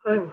I'm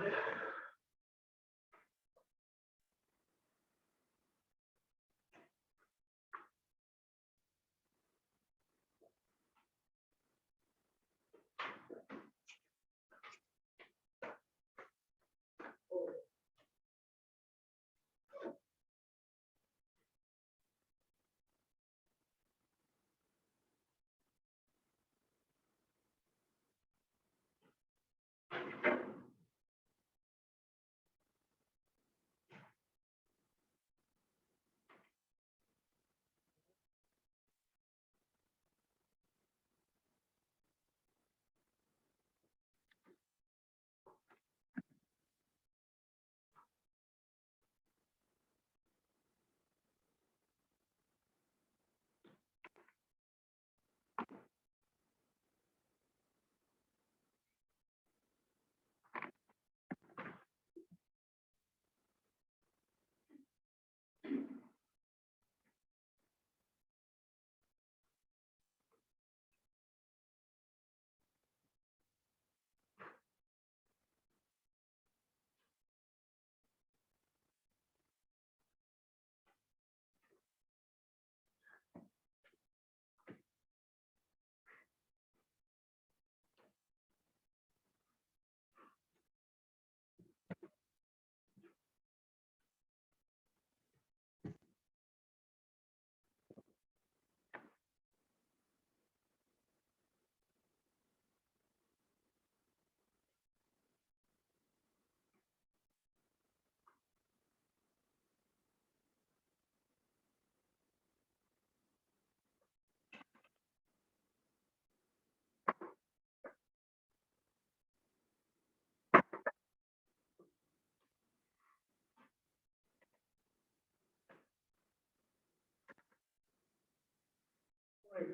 right.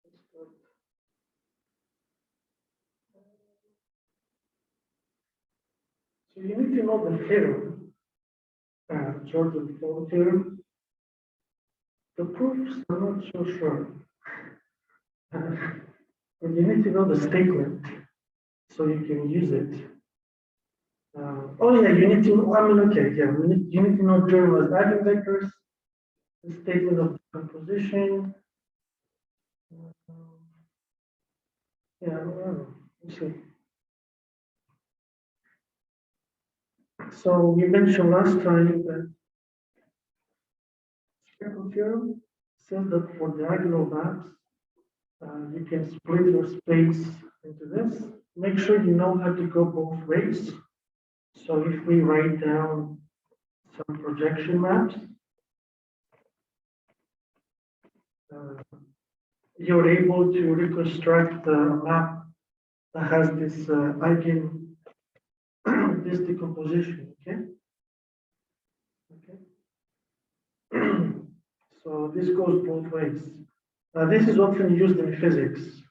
Let's start. So you need to know the theorem, Jordan Ford theorem. The proofs are not so sure. But you need to know the statement so you can use it. Oh yeah, you need to, I mean, okay, yeah, you need to know generalized eigenvectors, the statement of decomposition. Yeah, I don't know. Let's see. So we mentioned last time that Spherical theorem says that for diagonal maps, you can split your space into this. Make sure you know how to go both ways. So if we write down some projection maps, you're able to reconstruct a map that has this this decomposition, okay? Okay. So this goes both ways. This is often used in physics,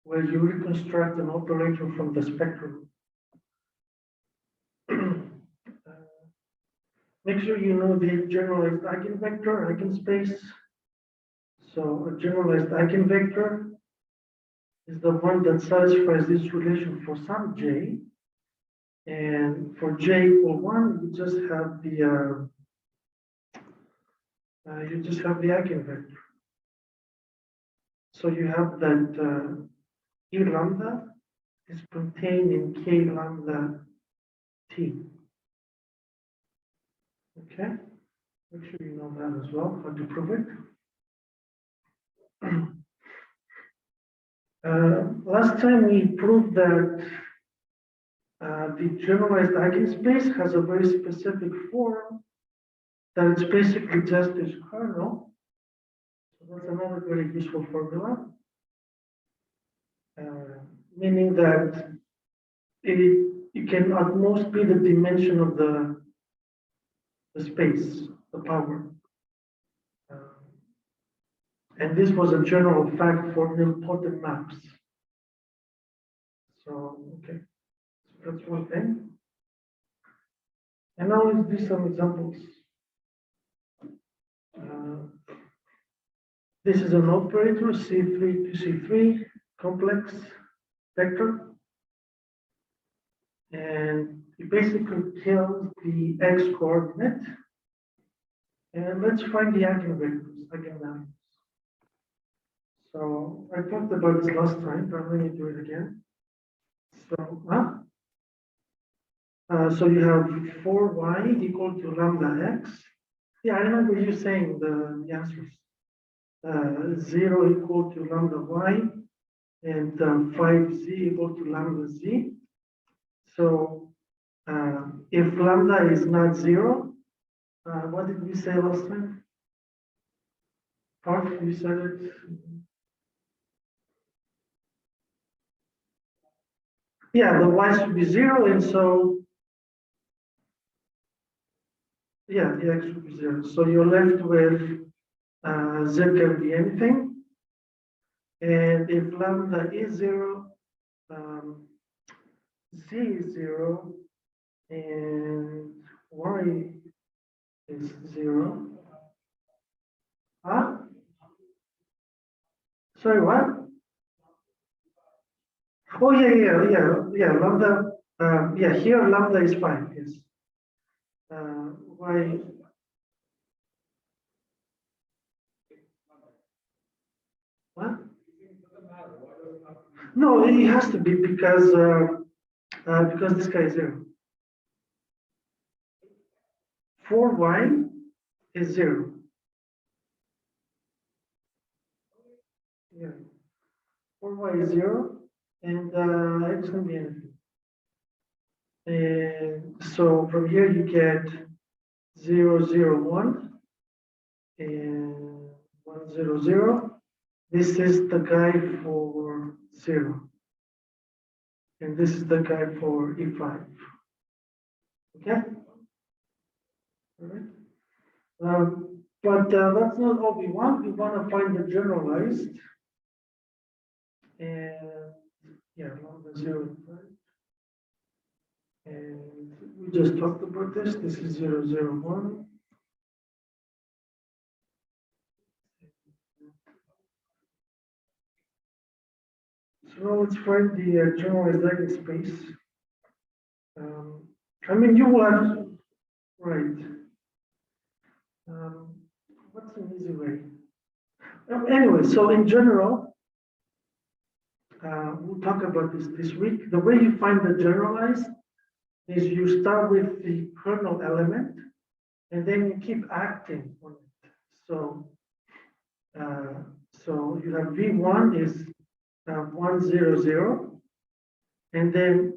where you reconstruct an operator from the spectrum. Make sure you know the generalized eigenvector, eigenspace. So a generalized eigenvector is the one that satisfies this relation for some j. And for j equal 1, you just have the eigenvector. So you have that E lambda is contained in K lambda T. Okay? Make sure you know that as well, how to prove it. Last time we proved that the generalized eigenspace has a very specific form that it's basically just this kernel. So that's another very useful formula, meaning that it can at most be the dimension of the space, the power. And this was a general fact for nilpotent maps. So, okay, so that's one thing. And now let's do some examples. This is an operator, C3 to C3, complex vector. and it basically kills the x coordinate. And let's find the eigenvectors, eigenvalues. So I talked about this last time, but let me do it again. So you have 4y equal to lambda x. Yeah, I remember you saying the answers. 0 equal to lambda y, and 5z equal to lambda z. So if lambda is not 0, what did we say last time? Parth, you said it. Yeah, the y should be 0, and so yeah, the x should be 0. So you're left with z can be anything. And if lambda is 0, z is 0, and y is 0. Huh? Sorry, what? Oh, yeah, lambda. Yeah, here lambda is 5, yes. Y. What? No, it has to be because this guy is 0. 4y is 0. Yeah. 4y is 0, and x can be anything. And so from here you get 0, 0, 1, and 1, 0, 0. This is the guy for 0. And this is the guy for E5. Okay? All right. But that's not all we want. We want to find the generalized. And yeah, lambda 0, 5. And we just talked about this. This is 0, 0, 1. So now let's find the generalized eigenspace. I mean, you will have, right. What's an easy way? Anyway, so in general, we'll talk about this week. The way you find the generalized is you start with the kernel element, and then you keep acting on it. So, so you have V1 is 1, 0, 0, and then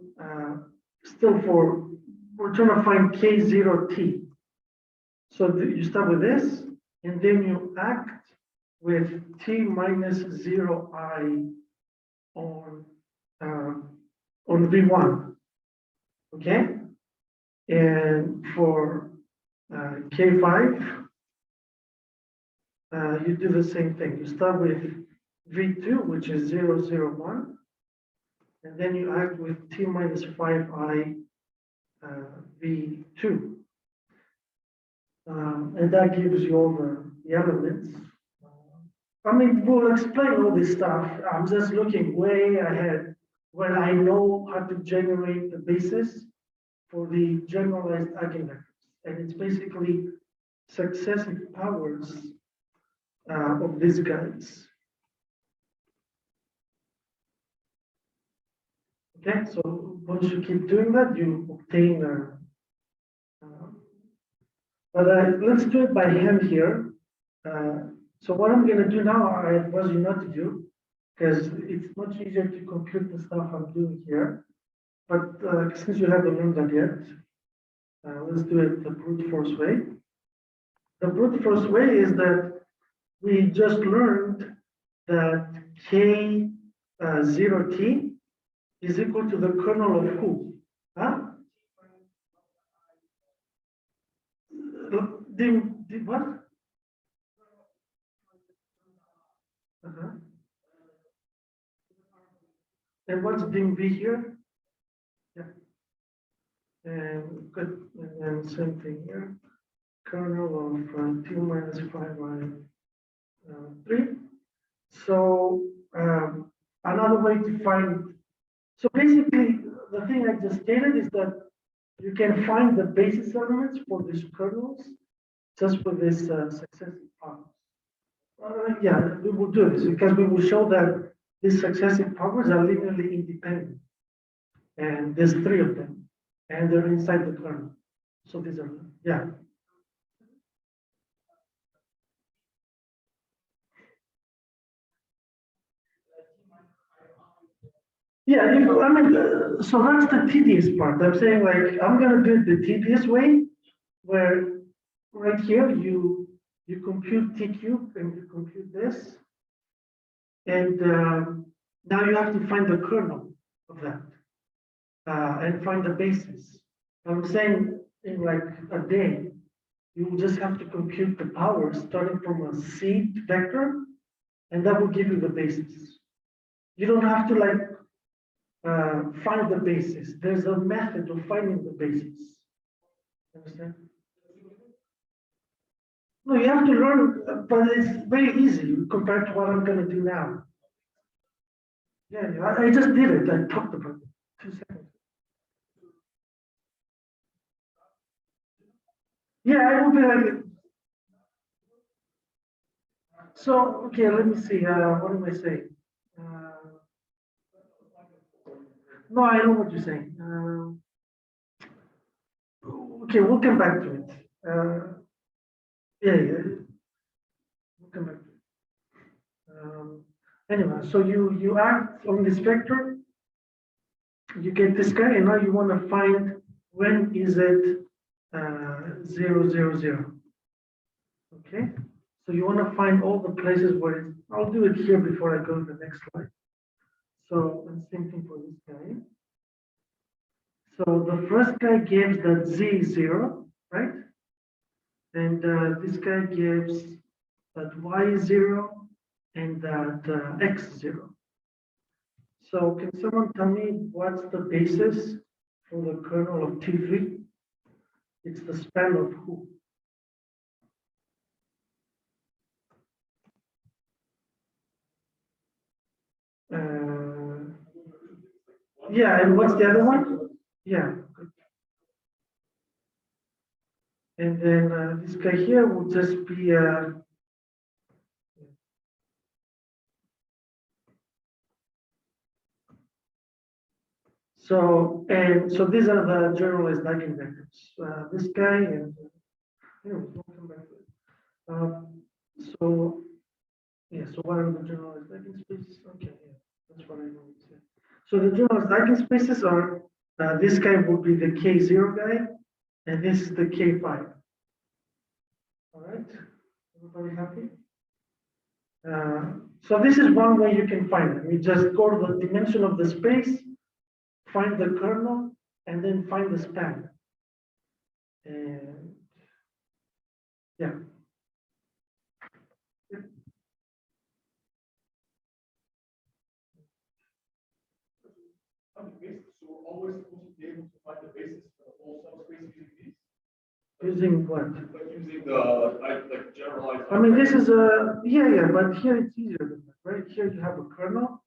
still we're trying to find K0T. So you start with this, and then you act with T minus 0I on V1, okay? And for K5, you do the same thing. You start with V2, which is 0, 0, 1, and then you act with T minus 5I V2. And that gives you all the elements. I mean, we'll explain all this stuff. I'm just looking way ahead when I know how to generate the basis for the generalized eigenvectors. And it's basically successive powers of these guys. Okay, so once you keep doing that, you obtain but let's do it by hand here. So what I'm going to do now, I advise you not to do, because it's much easier to compute the stuff I'm doing here. But since you haven't learned that yet, let's do it the brute force way. The brute force way is that we just learned that K0T is equal to the kernel of who? Huh? The what? And what's dim V here? Yeah. And good. And then same thing here. Kernel of 2 minus 5 by 3. So another way to find. So basically, the thing I just stated is that you can find the basis elements for these kernels just with this successive powers. Yeah, we will do this because we will show that these successive powers are linearly independent. And there's 3 of them, and they're inside the kernel. So these are, yeah. Yeah, I mean, so that's the tedious part. I'm saying like, I'm gonna do it the tedious way, where right here, you compute t cubed and you compute this. And now you have to find the kernel of that and find the basis. I'm saying in like a day, you will just have to compute the powers starting from a seed vector, and that will give you the basis. You don't have to like find the basis. There's a method of finding the basis. Understand? No, you have to learn, but it's very easy compared to what I'm going to do now. Yeah, I just did it. I talked about it. 2 seconds. Yeah, I will be like. So, okay, let me see. What am I saying? No, I know what you're saying. Okay, we'll come back to it. Yeah. We'll come back to it. Anyway, so you act on this vector, you get this guy, and now you want to find when is it 0, 0, 0. Okay, so you want to find all the places where it's, I'll do it here before I go to the next slide. So, and same thing for this guy. So the first guy gives that z is 0, right? And this guy gives that y is 0 and that x is 0. So can someone tell me what's the basis for the kernel of T3? It's the span of who? Yeah, and what's the other one? Yeah. And then this guy here will just be so these are the generalized eigenvectors. This guy and anyways, we'll come back to it. So yeah, so what are the generalized eigenspaces? Okay, yeah, that's what I know. So the generalized eigenspaces are this guy would be the K0 guy, and this is the K5. All right, everybody happy? So this is one way you can find it. You just go to the dimension of the space, find the kernel, and then find the span. And yeah. So we're always supposed to be able to find the basis for the whole subspace using these? Using what? Like using the like generalized. I mean, this is a yeah, but here it's easier than that, right? Here you have a kernel,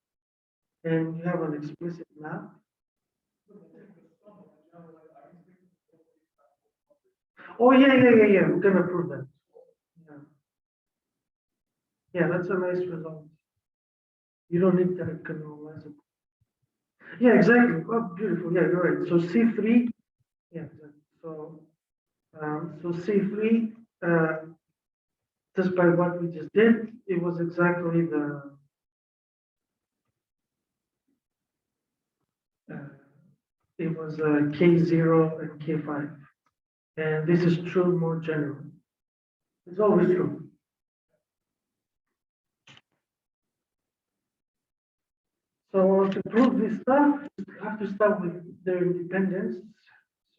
and you have an explicit map. Oh yeah. We're gonna prove that. Yeah, that's a nice result. You don't need that kernelizable. Yeah, exactly. Oh, beautiful. Yeah, you're right. So C3. Yeah. So C3. Just by what we just did, it was exactly the it was K0 and K5, and this is true more generally. It's always true. So to prove this stuff, you have to start with their independence.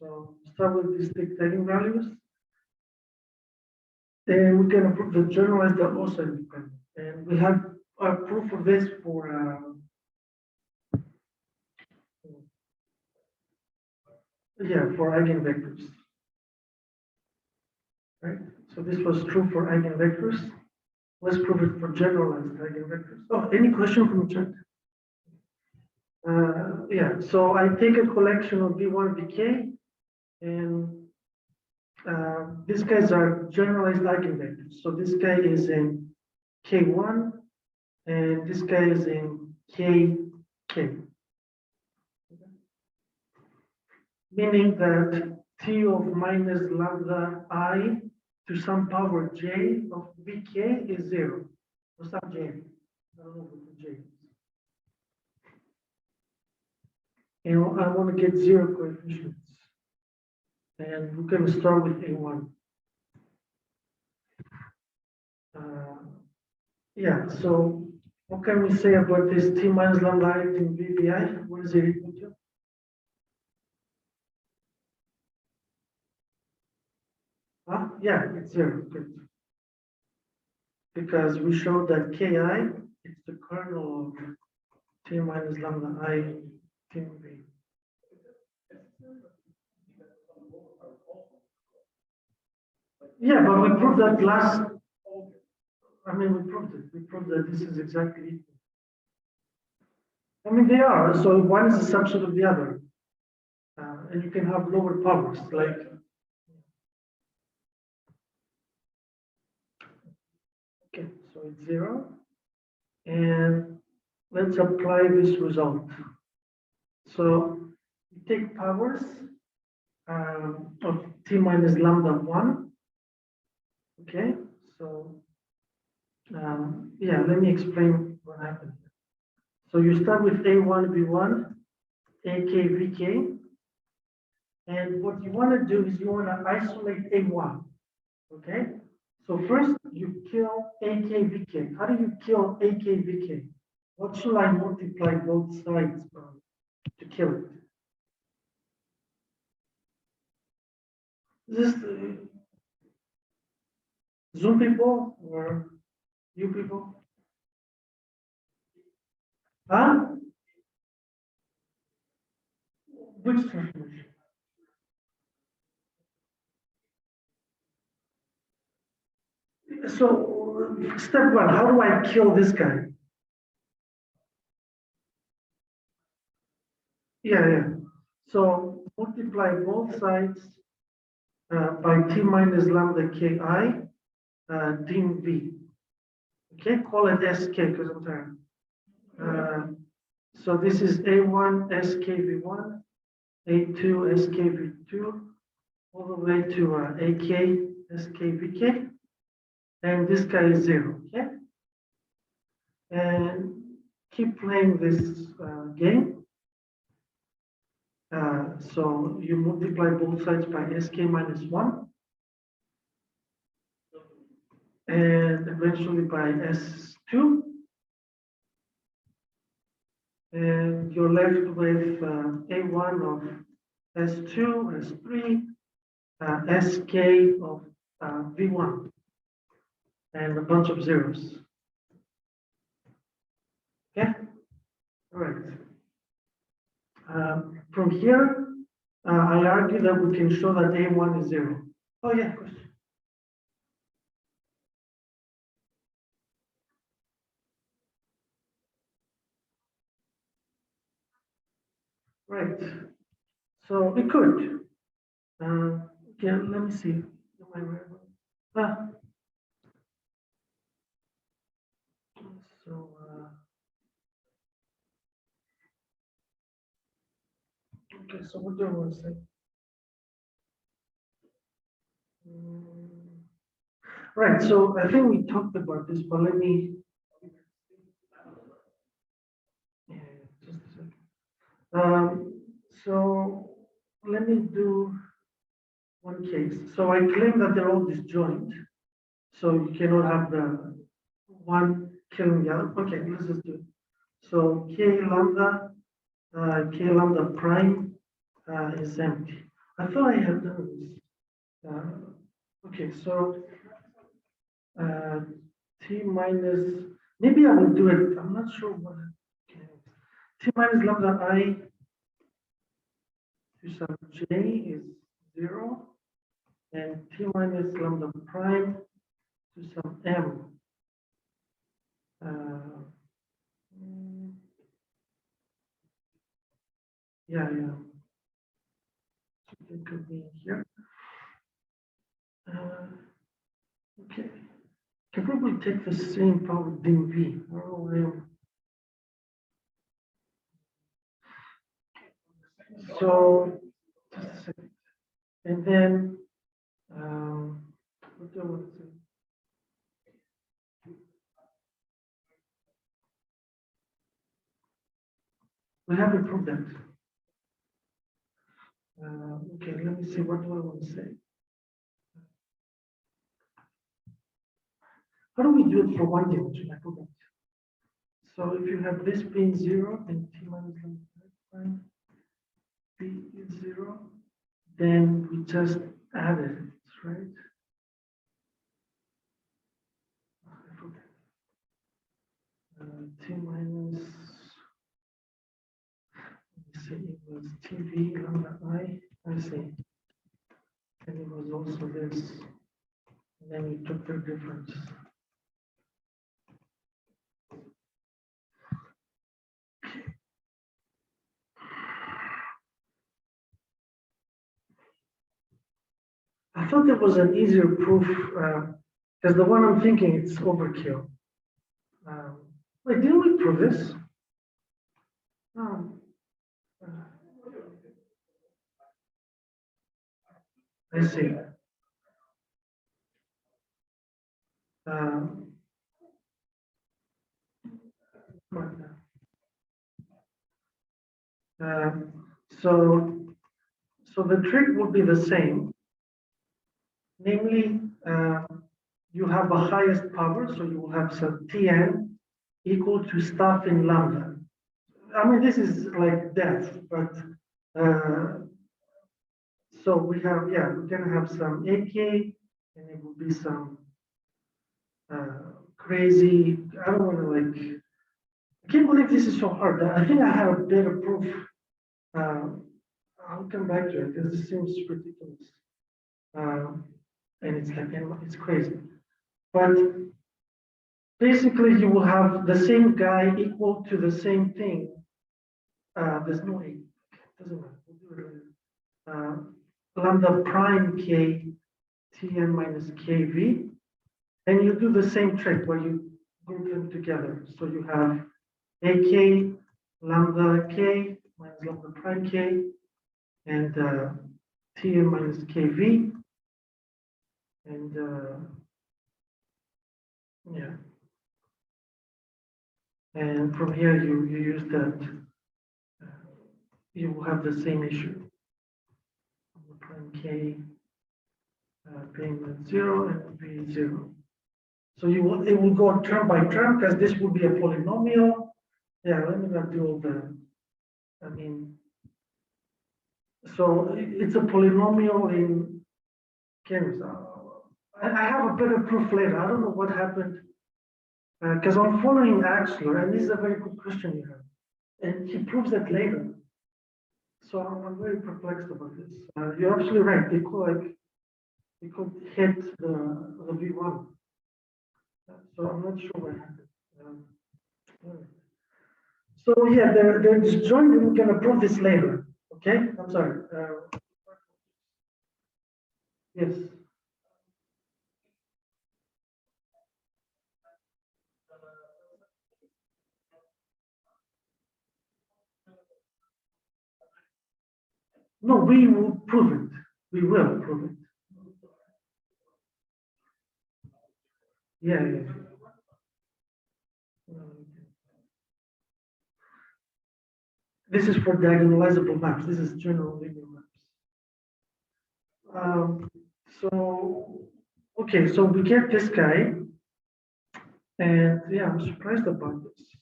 So start with these dictating values. And we can prove the generalized are also independent. And we have a proof of this for for eigenvectors. Right? So this was true for eigenvectors. Let's prove it for generalized eigenvectors. Oh, any question from the chat? Yeah, so I take a collection of V1, Vk, and these guys are generalized eigenvectors. So this guy is in K1, and this guy is in Kk. Meaning that T of minus lambda I to some power j of Vk is 0, or some j. I don't know what the j is. And I want to get 0 coefficients. And we're going to start with A1. Yeah, so what can we say about this T minus lambda I in VBI? What is it equal to? Huh? Yeah, it's 0. Good. Because we showed that Ki is the kernel of T minus lambda I T V. Yeah, but we proved that last. I mean, we proved it. We proved that this is exactly equal. I mean, they are. So one is a subset of the other. And you can have lower powers, like. Okay, so it's 0. And let's apply this result. So you take powers of T minus lambda 1. Okay, so yeah, let me explain what happened. So you start with A1, B1, AK, VK. And what you want to do is you want to isolate A1. Okay? So first you kill AK, VK. How do you kill AK, VK? What should I multiply both sides from to kill it? Is this Zoom people or you people? Huh? Which transformation? So step one, how do I kill this guy? Yeah. So multiply both sides by T minus lambda Ki dim V. Okay, call it Sk because I'm tired. So this is A1 SKV1, A2 SKV2, all the way to AK SKVK, and this guy is 0. Okay, and keep playing this game. So you multiply both sides by Sk minus 1, and eventually by S2. And you're left with A1 of S2, S3, Sk of V1, and a bunch of zeros. Okay? All right. From here, I argue that we can show that A1 is 0. Oh, yeah, of course. Right. So we could. Okay, let me see. Ah. So, okay, so what do I want to say? Right, so I think we talked about this, but let me, yeah, just a second. So let me do one case. So I claim that they're all disjoint. So you cannot have the one killing the other. Okay, let's just do it. So K lambda prime is empty. I thought I had done this. Okay, so T minus, maybe I will do it. I'm not sure what. Okay. T minus lambda I to some j is 0, and T minus lambda prime to some m. Yeah, yeah. It could be here. Okay. Can probably take the same power dV. Oh, so just a second. And then what do I want to say? We haven't proved that. Okay, let me see. What do I want to say? How do we do it for one dimension? I forgot. So if you have this being 0 and t minus lambda b is 0, then we just added it, right? I forgot. T minus, let me see, it was tv lambda I see. And it was also this, and then we took the difference. I thought there was an easier proof, because the one I'm thinking it's overkill. Wait, didn't we prove this? No. I see. So, so the trick would be the same, namely, you have a highest power, so you will have some Tn equal to stuff in lambda. I mean, this is like death, but so we have, yeah, we're gonna have some AK, and it will be some crazy. I don't want to like. I can't believe this is so hard. I think I have a better proof. I'll come back to it because this seems ridiculous, and it's like it's crazy. But basically, you will have the same guy equal to the same thing. There's no A. It doesn't matter. We'll do it later. Lambda prime k Tn minus kv, and you do the same trick where you group them together. So you have ak lambda k minus lambda prime k and Tn minus kv, and yeah, and from here you use that. You will have the same issue. Lambda prime k being 0 and v 0. So it will go term by term because this will be a polynomial. Yeah, let me not do all the, I mean, so it's a polynomial in Keras. I have a better proof later. I don't know what happened because I'm following Axler, and this is a very good question you have, and he proves that later. So I'm very perplexed about this. You're absolutely right. They could hit the V1. So I'm not sure what happened. So yeah, they're disjoint, and we're gonna prove this later. Okay, I'm sorry. Yes. No, we will prove it. We will prove it. Yeah, yeah. This is for diagonalizable maps. This is general linear maps. So, okay, so we get this guy, and yeah, I'm surprised about this.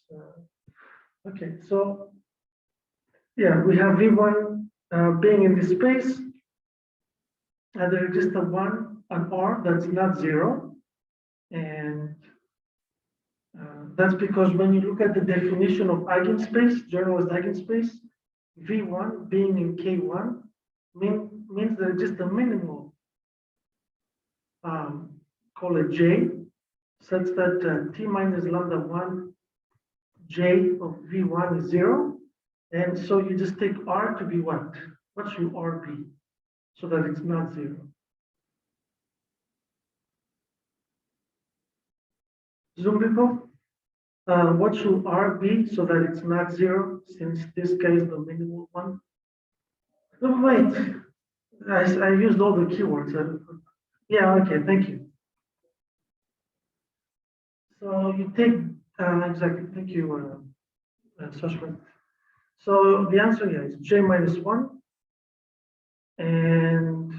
Okay, so yeah, we have V1 being in this space, and there exists a 1, an R that's not 0, and that's because when you look at the definition of eigenspace, generalized eigenspace, V1 being in K1 means there is just a minimal, call it J, such that T minus lambda 1 J of V1 is 0, And so you just take R to be what? What should R be? So that it's not zero. Zoom people, what should R be so that it's not zero, since this guy is the minimum one? No, wait, I used all the keywords. Yeah, okay, thank you. So you take, exactly, thank you, Sashwat. So the answer here is J minus one, and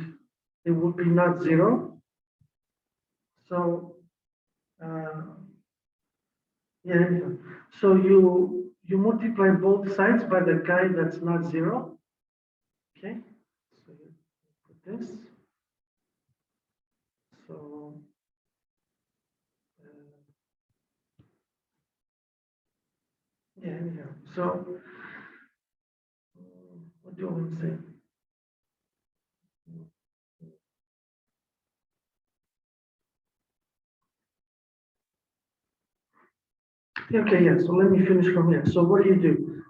it would be not zero. So, yeah, so you multiply both sides by the guy that's not zero. Okay, so you put this. So, yeah, so what do you want to say? Okay, yeah, so let me finish from here. So what do?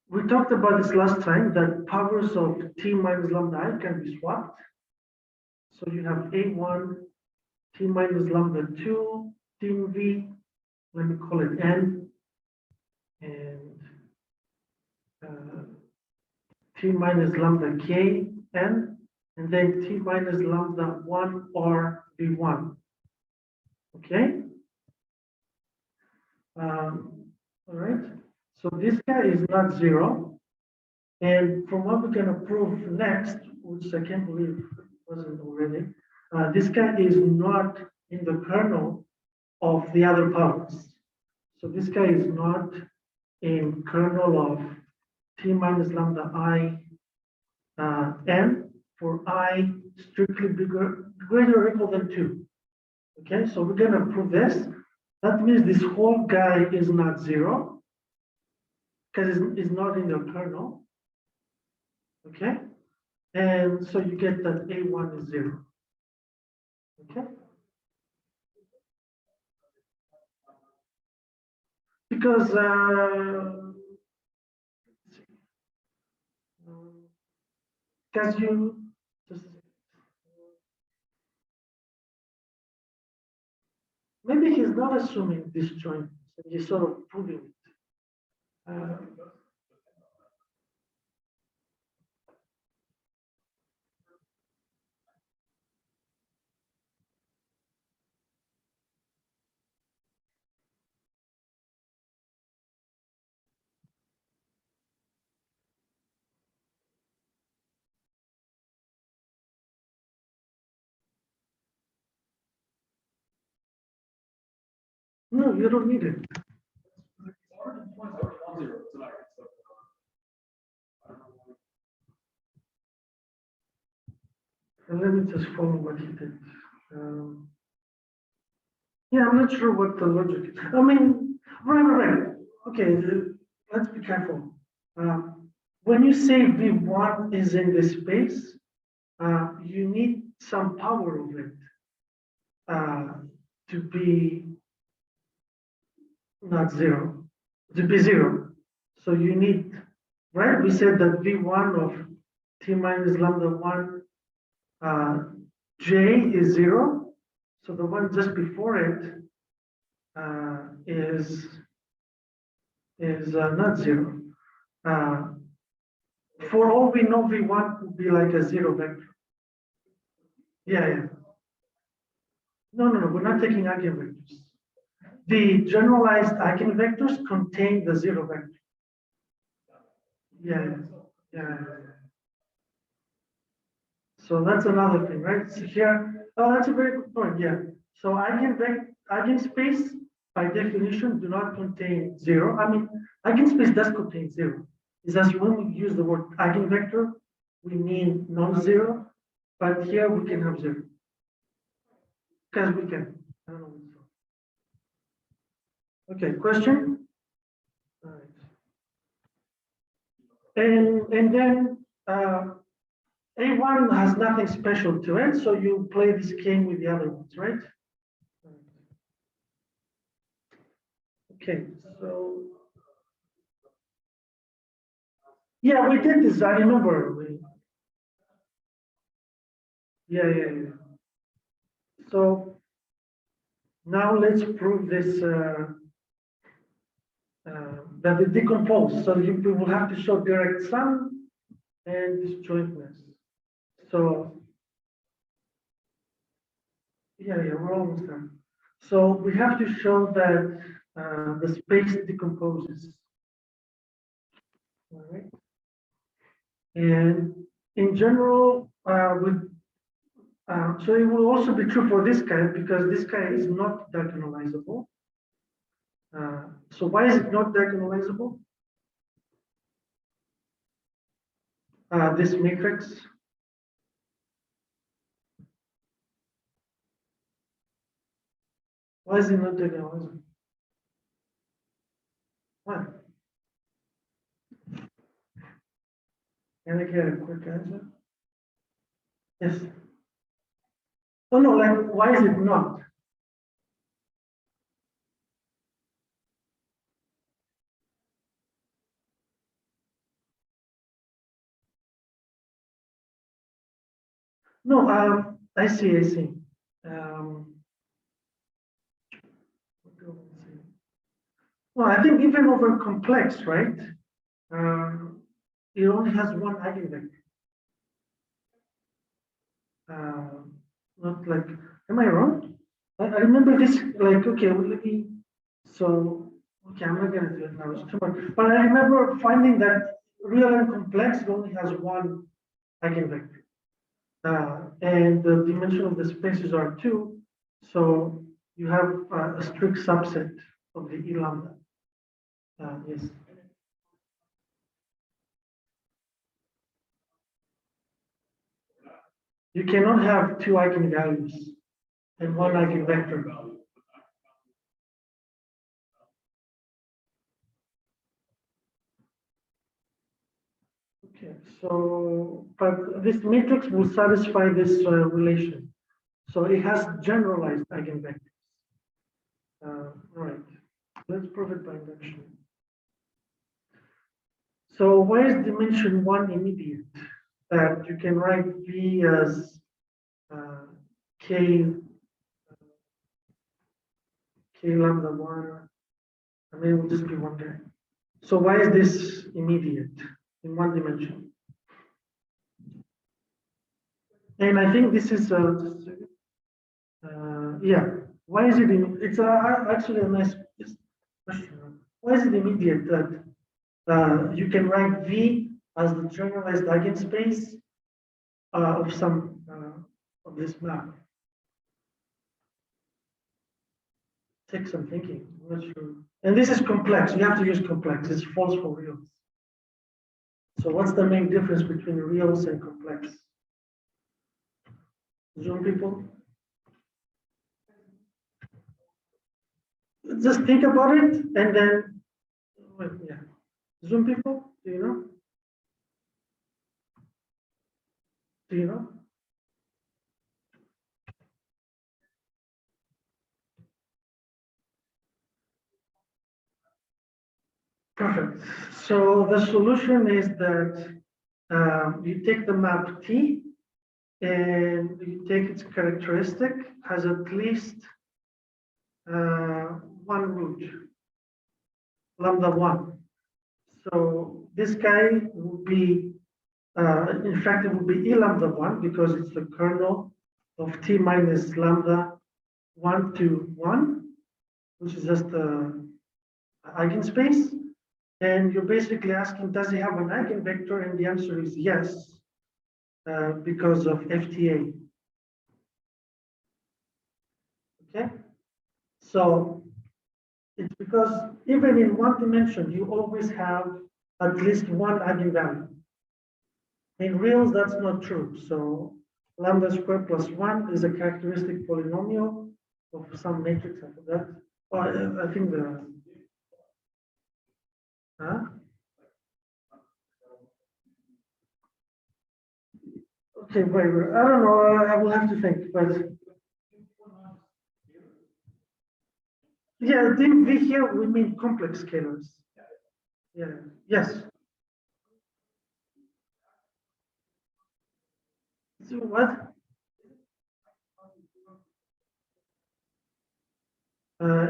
We talked about this last time, that powers of t minus lambda I can be swapped. So you have A1, t minus lambda 2, team V, let me call it N, and t minus lambda K, N, and then t minus lambda 1 or V1. Okay? All right, so this guy is not zero. And from what we're going to prove next, which I can't believe wasn't already, this guy is not in the kernel of the other powers. So this guy is not in kernel of t minus lambda I n for I strictly bigger, greater or equal than 2. Okay, so we're going to prove this. That means this whole guy is not zero because it's not in the kernel. Okay, and so you get that A1 is 0. Okay, because you just, maybe he's not assuming disjoint, he's sort of proving it. No, you don't need it. And let me just follow what he did. Yeah, I'm not sure what the logic is. I mean, right. Okay, let's be careful. When you say V1 is in the space, you need some power of it to be not zero, to be zero. So you need, right? We said that V1 of t minus lambda 1 j is 0. So the one just before it is not 0. For all we know, V1 would be like a 0 vector. Yeah. No, we're not taking eigenvectors. The generalized eigenvectors contain the 0 vector. Yeah. So that's another thing, right? So here, oh, that's a very good point. Yeah. So eigenspace, by definition, do not contain 0. I mean, eigenspace does contain 0. It's just when we use the word eigenvector, we mean non-zero, but here we can have 0. Because we can. I don't know. Okay, question? All right. And then A1 has nothing special to it, so you play this game with the other ones, right? Okay, so Yeah, we did this, I remember. Yeah. So now let's prove this, that it decomposes. So we will have to show direct sum and disjointness. So, yeah, we're almost done. So we have to show that the space decomposes. All right. And in general, so it will also be true for this guy because this guy is not diagonalizable. So why is it not diagonalizable? This matrix. Why is it not diagonalizable? Why? Can I get a quick answer? Yes. Oh no, like why is it not? No, I see. What do I say? Well, I think even over complex, right? It only has one eigenvector. Not like, am I wrong? I remember this, like, okay, well, let me, so, okay, I'm not gonna do it now, it's too much. But I remember finding that real and complex it only has one eigenvector. And the dimension of the spaces are two, so you have a strict subset of the E lambda. Yes. You cannot have two eigenvalues and one eigenvector. Okay, so, but this matrix will satisfy this relation. So it has generalized eigenvectors. Right. Let's prove it by induction. So why is dimension one immediate? That you can write V as k lambda one. I mean, it will just be one guy. So why is this immediate in one dimension? And I think this is yeah. Why is it? It's actually a nice question. Why is it immediate that you can write V as the generalized eigenspace of some of this map? Take some thinking. I'm not sure. And this is complex. You have to use complex. It's false for reals. So what's the main difference between reals and complex? Zoom people? Just think about it and then, well, yeah. Zoom people, do you know? Do you know? Perfect. So the solution is that you take the map T and you take its characteristic, has at least one root, lambda one. So this guy will be, in fact, it will be E lambda one because it's the kernel of T minus lambda 1 to 1, which is just the eigenspace. And you're basically asking, does it have an eigenvector? And the answer is yes, because of FTA. Okay, so it's because even in one dimension, you always have at least one eigenvalue. In reals, that's not true. So lambda squared plus 1 is a characteristic polynomial of some matrix. I forgot. Oh, I think the. Huh? Okay, wait. I don't know. I will have to think, but. Yeah, we here we mean complex scalars. Yeah. Yes. So what?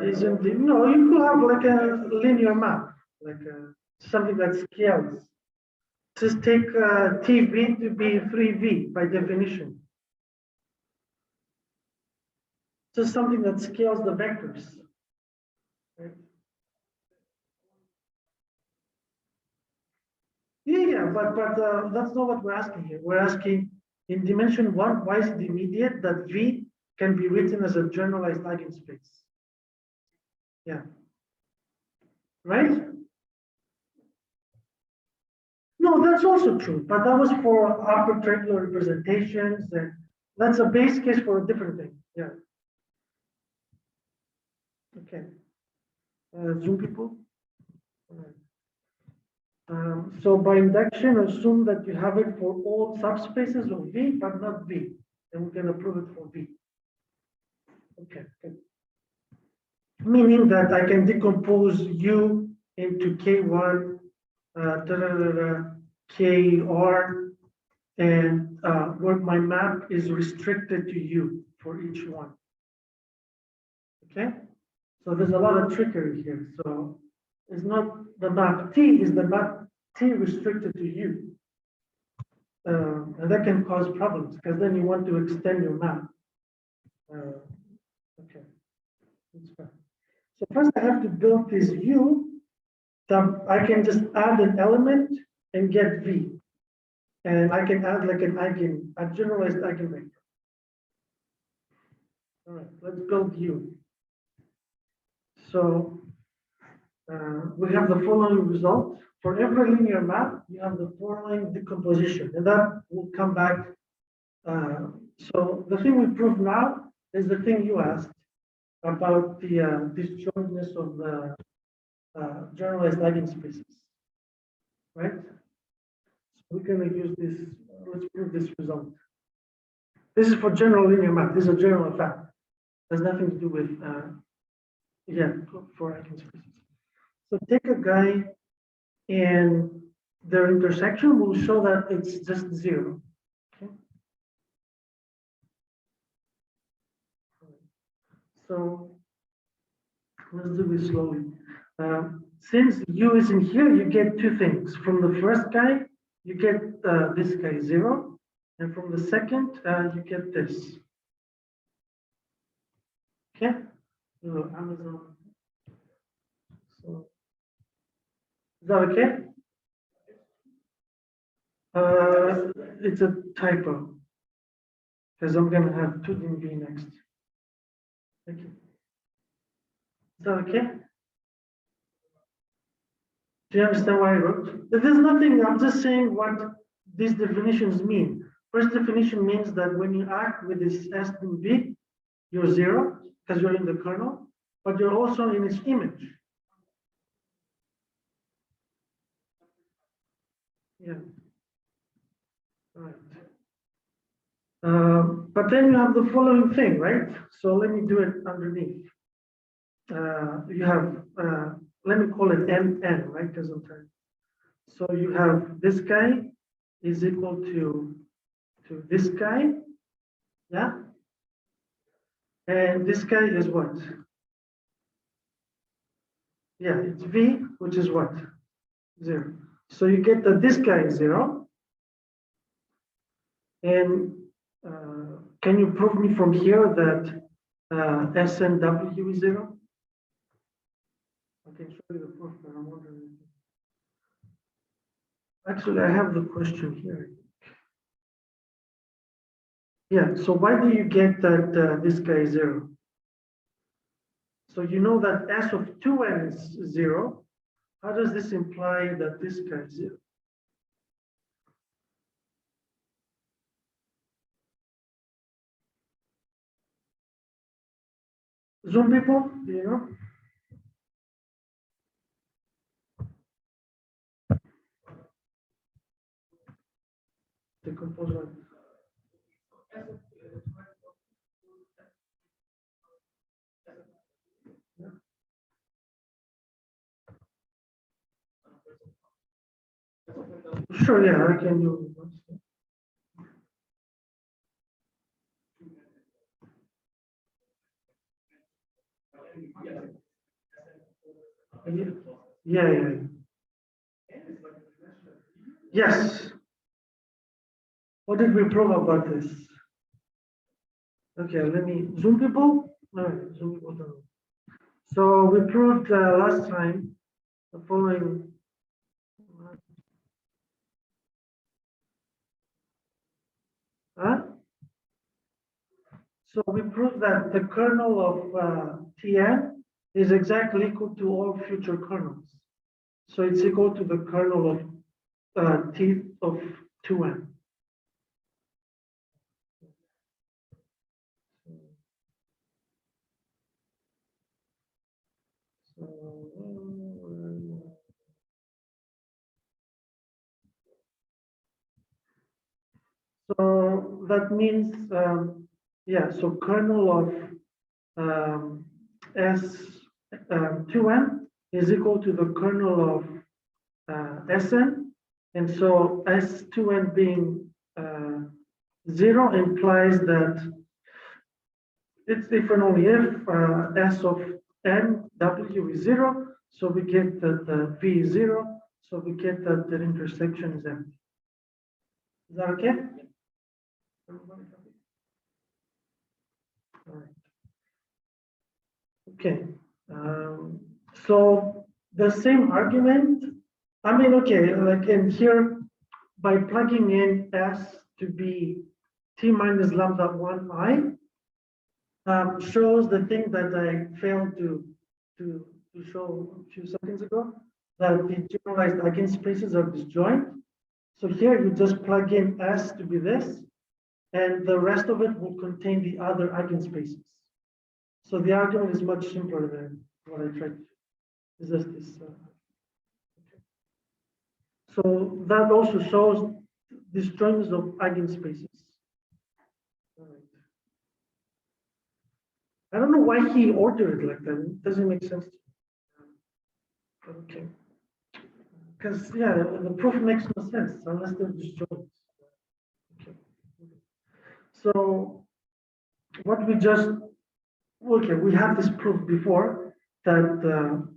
Isn't it? No, you could have like a linear map, like something that scales. Just take TV to be 3V by definition. Just something that scales the vectors. Right? Yeah, but that's not what we're asking here. We're asking in dimension one, why is it immediate that V can be written as a generalized eigenspace? Yeah. Right? No, that's also true, but that was for arbitrary representations, and that's a base case for a different thing. Yeah. Okay. Zoom people. All right. So by induction, assume that you have it for all subspaces of V, but not V, and we can approve it for V. Okay. Good. Meaning that I can decompose U into K1, KR, and where my map is restricted to U for each one. Okay, so there's a lot of trickery here. So it's not the map T, is the map T restricted to U. And that can cause problems because then you want to extend your map. Okay, that's fine. So first I have to build this U. So I can just add an element and get V. And I can add like a generalized eigenvector. All right, let's build U. So we have the following result. For every linear map, you have the following decomposition, and that will come back. So the thing we prove now is the thing you asked about the disjointness of the generalized eigenspaces, right? So we're going to use this. Let's prove this result. This is for general linear map. This is a general fact. Has nothing to do with yeah, for eigenspaces. So take a guy and their intersection will show that it's just zero. Okay. So let's do this slowly. Since U is in here, you get two things. From the first guy, you get this guy 0, and from the second, you get this. Okay. So Amazon. So is that okay? It's a typo because I'm going to have 2 in V next. Thank you. Is that okay? Do you understand why I wrote? There's nothing, I'm just saying what these definitions mean. First definition means that when you act with this S and B, you're 0 because you're in the kernel, but you're also in its image. Yeah. All right. But then you have the following thing, right? So let me do it underneath. You have, let me call it MN, right? Because I'm trying. So you have this guy is equal to this guy, yeah? And this guy is what? Yeah, it's V, which is what? 0. So you get that this guy is 0. And can you prove me from here that S and W is 0? I can show you the proof, but I'm wondering. Actually, I have the question here. Yeah, so why do you get that this guy is 0? So you know that S of 2n is 0. How does this imply that this guy is 0? Zoom people, do you know? Decompose one. Yeah. Sure, yeah, I can do it. Yeah, yeah. Yes. What did we prove about this? Okay, let me zoom people. No, zoom people down. So we proved last time the following. Huh? So we proved that the kernel of Tn is exactly equal to all future kernels. So it's equal to the kernel of T of 2n. So that means, yeah, so kernel of S2n is equal to the kernel of Sn. And so S2n being 0 implies that it's different only if S of n W is 0. So we get that the V is 0. So we get that the intersection is empty. Is that okay? Everybody happy? All right. Okay. So the same argument, I mean, okay, like in here, by plugging in S to be T minus lambda 1I, shows the thing that I failed to show a few seconds ago, that the generalized eigenspaces are disjoint. So here you just plug in S to be this, and the rest of it will contain the other eigenspaces. So the argument is much simpler than what I tried. Is just this. So that also shows disjointness of eigenspaces. All right. I don't know why he ordered it like that. It doesn't make sense to me. Okay. Because yeah, the proof makes no sense unless they're disjoint. Okay. So what we just okay, we have this proof before that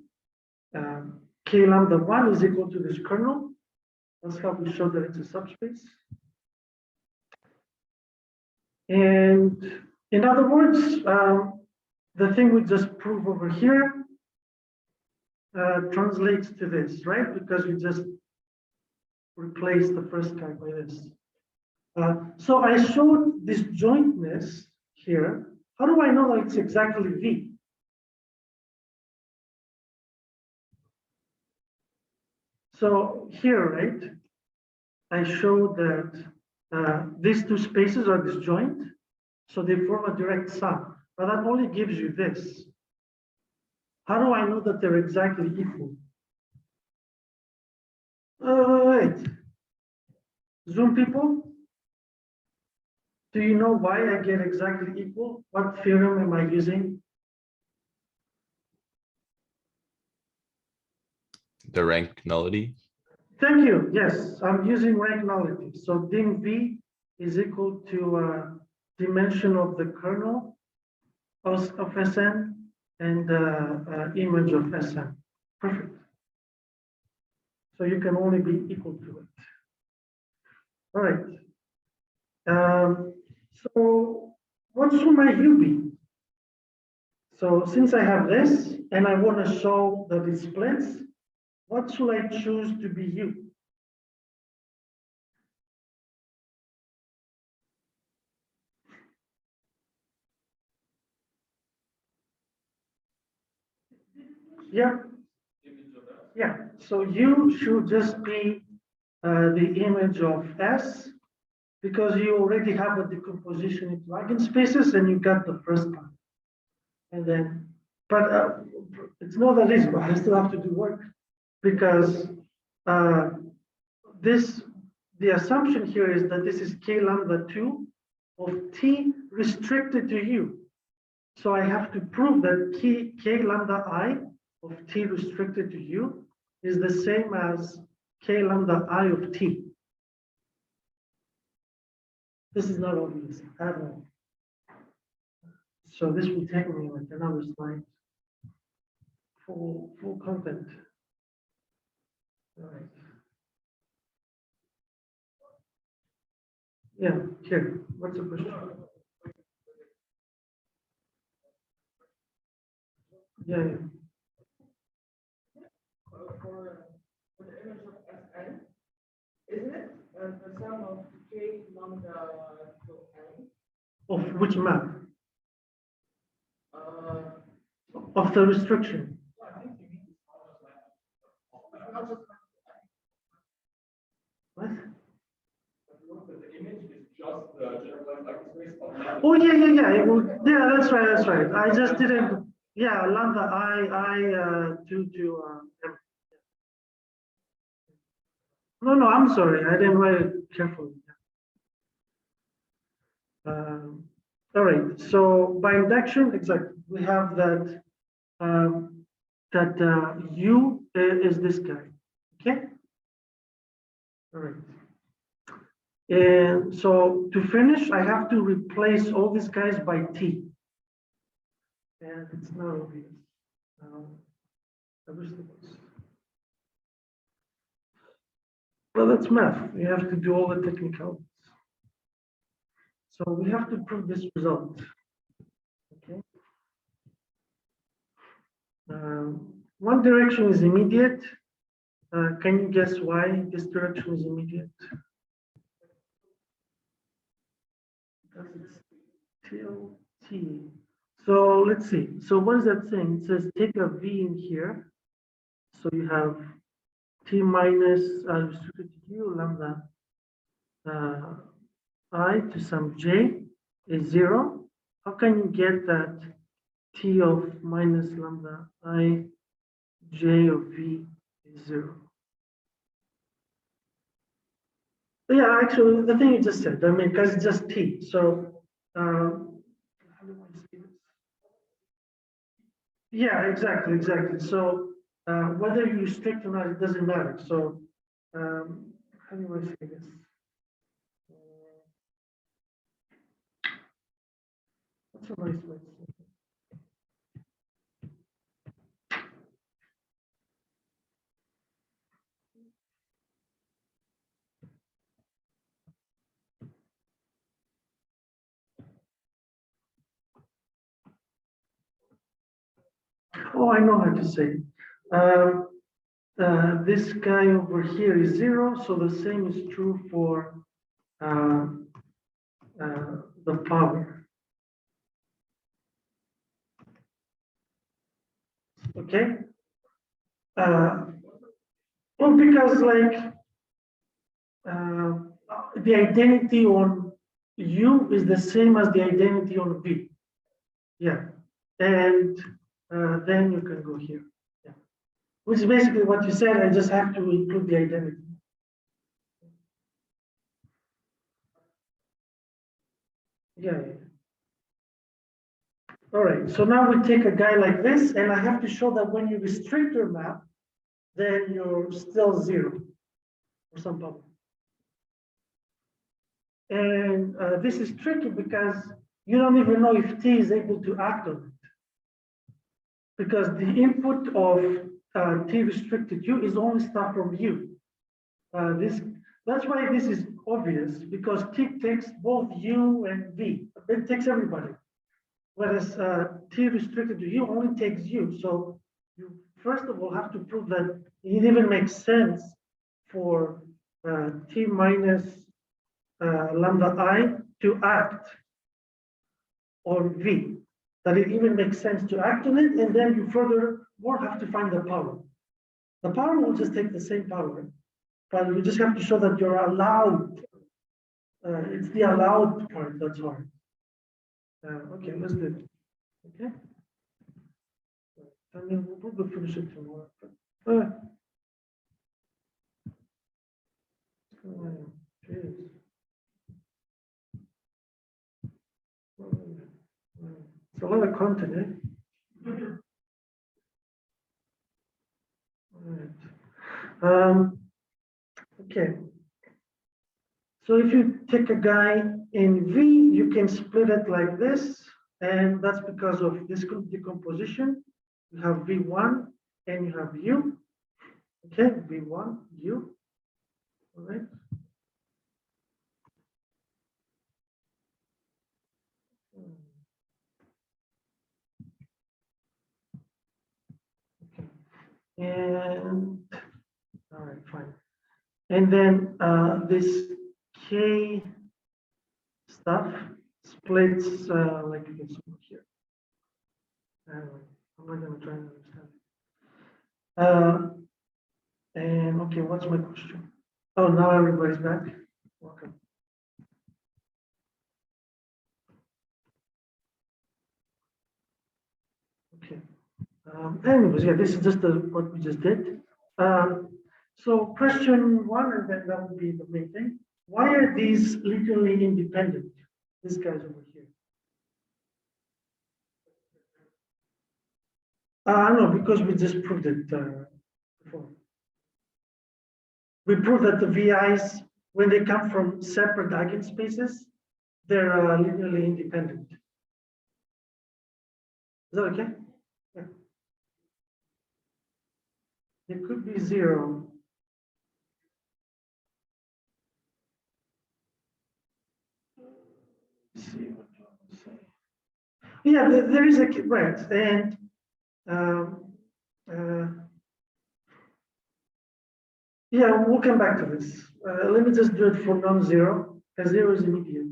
k lambda 1 is equal to this kernel. That's how we show that it's a subspace. And in other words, the thing we just prove over here translates to this, right? Because we just replace the first guy by this. So I showed disjointness here. How do I know that it's exactly V? So here, right, I showed that these two spaces are disjoint, so they form a direct sum. But that only gives you this. How do I know that they're exactly equal? Right. Zoom people, do you know why I get exactly equal? What theorem am I using? The rank nullity. Thank you. Yes, I'm using rank nullity. So dim V is equal to dimension of the kernel of Sn and image of Sn. Perfect. So you can only be equal to it. All right. So what should my U be? So since I have this and I want to show that it splits, what should I choose to be U? Yeah. Yeah. So U should just be the image of S because you already have a decomposition into eigenspaces and you got the first part. And then, but it's not that easy, but I still have to do work because the assumption here is that this is k lambda 2 of t restricted to u. So I have to prove that k lambda I of t restricted to u is the same as k lambda I of t. This is not obvious at all. So this will take me like another slide. full content. All right. Yeah, here. What's the question? Yeah, yeah. For the image of Sn, isn't it the sum of K lambda to N? Of which map? Uh, Of the restriction. What? The image is just the generalized eigenspace of lambda. Oh yeah, that's right, that's right. I just didn't. Yeah, lambda I to M. No, I'm sorry, I didn't write it carefully. All right, so by induction, exactly, we have that U is this guy. Okay. All right. And so to finish, I have to replace all these guys by T. And it's not obvious. I wish it was. Well, that's math. You have to do all the technicalities. So we have to prove this result. Okay. One direction is immediate. Can you guess why this direction is immediate? Because it's till T. So let's see. So what is that saying? It says take a V in here. So you have T minus restricted to U lambda I to some J is 0. How can you get that T of minus lambda I J of V is 0? Yeah, actually, the thing you just said, I mean, because it's just T. So, how do I say this? Yeah, exactly. So, whether you restrict or not, it doesn't matter. So, how do I say this? What's a nice way to say it? Oh, I know how to say it. This guy over here is 0, so the same is true for the power. Okay. Well, because like the identity on U is the same as the identity on V. Yeah, and then you can go here. Yeah, which is basically what you said. I just have to include the identity. Yeah. All right. So now we take a guy like this, and I have to show that when you restrict your map, then you're still 0 for some problem. And this is tricky because you don't even know if T is able to act on it. Because the input of T restricted U is only stuff from U. That's why this is obvious, because T takes both U and V. It takes everybody. Whereas T restricted to U only takes U. So you first of all have to prove that it even makes sense for T minus lambda I to act on V. That it even makes sense to act on it, and then you furthermore have to find the power. The power will just take the same power, but you just have to show that you're allowed. It's the allowed part that's hard. Okay, let's do it. Okay. I mean, we'll probably finish it tomorrow. Jeez. It's a lot of content, eh? All right. Okay. So if you take a guy in V, you can split it like this, and that's because of this decomposition. You have V1 and you have U. Okay, V1, U. All right. Okay. And all right, fine. And then this K stuff splits like you can see here. Anyway, I'm not going to try and understand. And okay, what's my question? Oh, now everybody's back. Welcome. Okay. Anyways, yeah, this is just what we just did. So question one, and then that would be the main thing. Why are these literally independent? These guys over here. No, because we just proved it before. We proved that the VIs, when they come from separate eigenspaces, they're linearly independent. Is that okay? Yeah. It could be 0. Let's see what you want to say. Yeah, there is a right, and yeah, we'll come back to this. Let me just do it for non-zero, because 0 is immediate.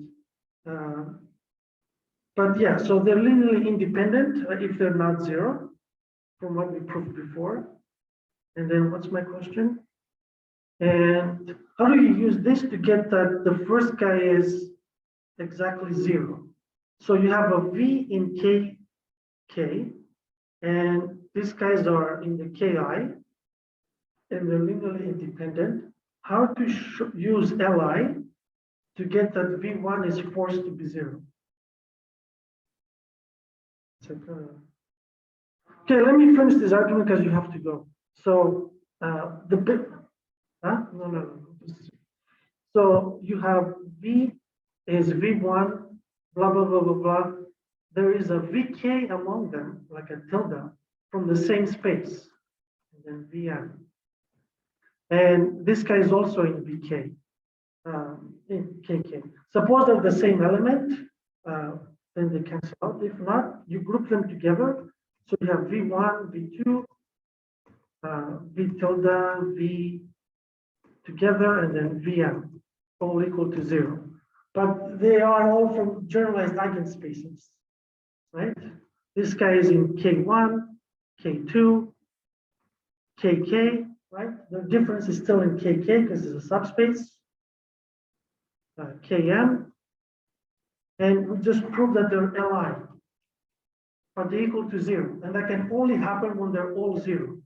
But yeah, so they're linearly independent if they're not 0, from what we proved before. And then what's my question? And how do you use this to get that the first guy is exactly 0? So you have a V in K, and these guys are in the Ki, and they're linearly independent. How to use Li to get that V1 is forced to be 0? Okay, let me finish this argument because you have to go. So the bit, no. So you have V is V1, blah, blah, blah, blah, blah. There is a VK among them, like a tilde, from the same space, and then VM. And this guy is also in VK, in KK. Suppose they're the same element, then they cancel out. If not, you group them together. So you have V1, V2, V tilde, V together, and then VM, all equal to 0. But they are all from generalized eigenspaces, right? This guy is in K1, K2, KK, right? The difference is still in KK because it's a subspace, KM, and we just proved that they're Li, but they're equal to 0, and that can only happen when they're all 0.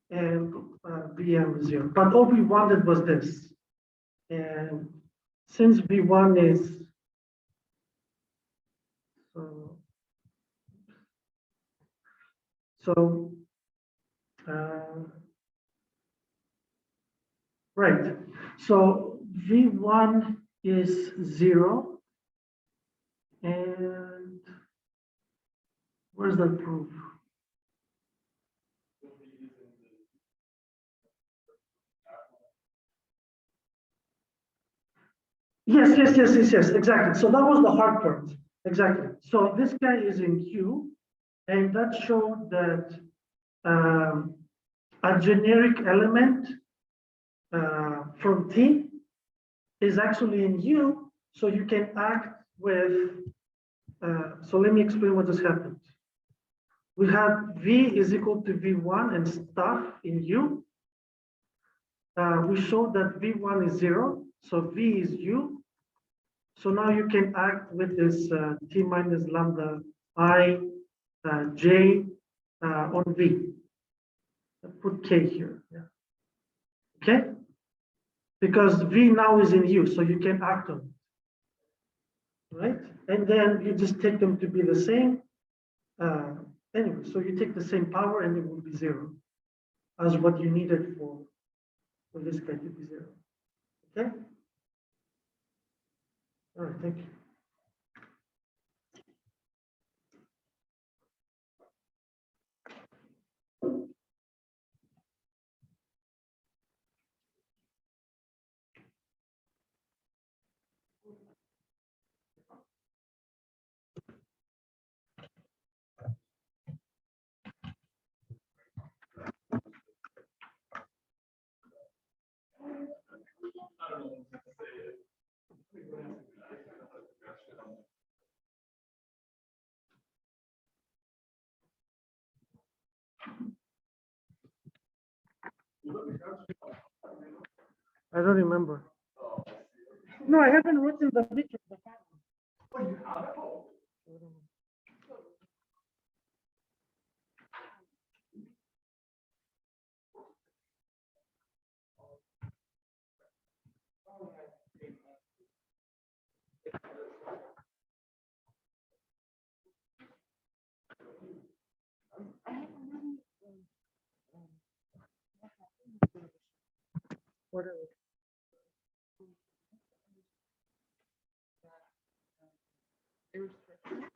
And VM is 0. But all we wanted was this. And since V1 is right. So V1 is 0. And where's that proof? Yes, exactly. So that was the hard part. Exactly. So this guy is in Q, and that showed that a generic element from T is actually in U, so you can act with, so let me explain what just happened. We have V is equal to V1 and stuff in U. We showed that V1 is 0, so V is U. So now you can act with this T minus lambda I J on V. I'll put K here. Yeah. Okay? Because V now is in U, so you can act on it. Right? And then you just take them to be the same. Anyway, so you take the same power and it will be 0 as what you needed for this guy to be 0. Okay? All right, thank you. I don't remember. No, I haven't written the picture of the pattern. Whatever. Illustration.